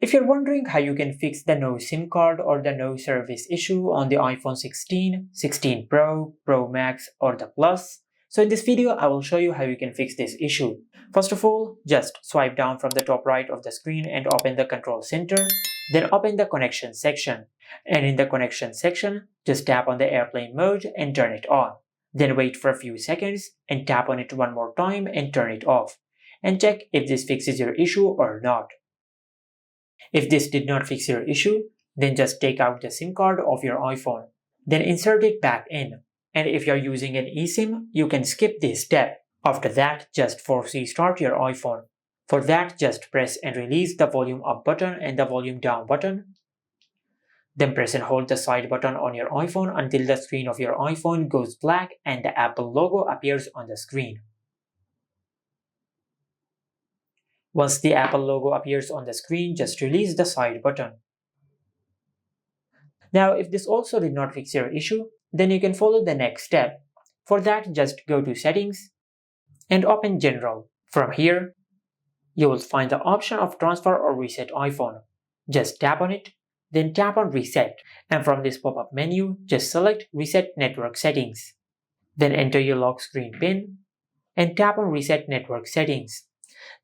If you're wondering how you can fix the no SIM card or the no service issue on the iPhone 16, 16 Pro, Pro Max or the Plus, so in this video I will show you how you can fix this issue. First of all, just swipe down from the top right of the screen and open the control center, then open the connection section. And in the connection section, just tap on the airplane mode and turn it on. Then wait for a few seconds and tap on it one more time and turn it off. And check if this fixes your issue or not. If this did not fix your issue, then just take out the SIM card of your iPhone. Then insert it back in. And if you're using an eSIM, you can skip this step. After that, just force restart your iPhone. For that, just press and release the volume up button and the volume down button. Then press and hold the side button on your iPhone until the screen of your iPhone goes black and the Apple logo appears on the screen. Once the Apple logo appears on the screen, just release the side button. Now, if this also did not fix your issue, then you can follow the next step. For that, just go to Settings and open General. From here, you will find the option of Transfer or Reset iPhone. Just tap on it, then tap on Reset. And from this pop-up menu, just select Reset Network Settings. Then enter your lock screen PIN and tap on Reset Network Settings.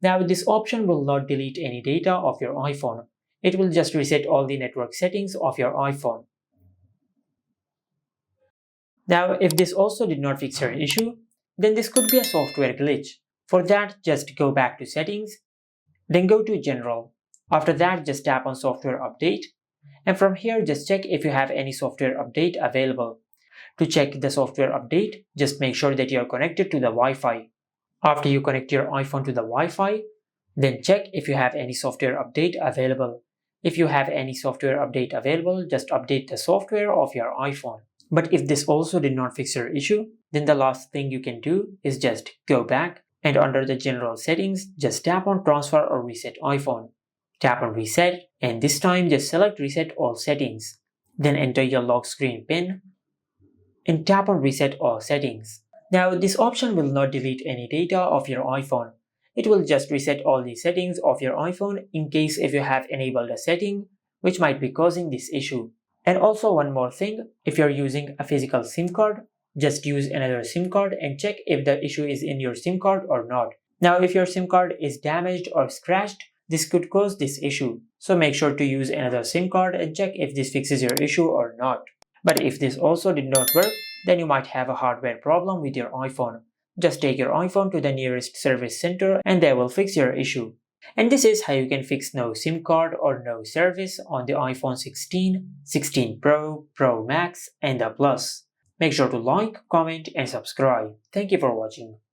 Now, this option will not delete any data of your iPhone. It will just reset all the network settings of your iPhone. Now, if this also did not fix your issue, then this could be a software glitch. For that, just go back to Settings, then go to General. After that, just tap on Software Update, and from here, just check if you have any software update available. To check the software update, just make sure that you are connected to the Wi-Fi. After you connect your iPhone to the Wi-Fi, then check if you have any software update available. If you have any software update available, just update the software of your iPhone. But if this also did not fix your issue, then the last thing you can do is just go back and under the general settings, just tap on Transfer or Reset iPhone. Tap on Reset and this time just select Reset All Settings. Then enter your lock screen PIN and tap on Reset All Settings. Now, this option will not delete any data of your iPhone. It will just reset all the settings of your iPhone in case if you have enabled a setting which might be causing this issue. And also one more thing, if you're using a physical SIM card, just use another SIM card and check if the issue is in your SIM card or not. Now, if your SIM card is damaged or scratched, this could cause this issue. So make sure to use another SIM card and check if this fixes your issue or not. But if this also did not work, then you might have a hardware problem with your iPhone. Just take your iPhone to the nearest service center and they will fix your issue. And this is how you can fix no SIM card or no service on the iPhone 16, 16 Pro, Pro Max and the Plus. Make sure to like, comment and subscribe. Thank you for watching.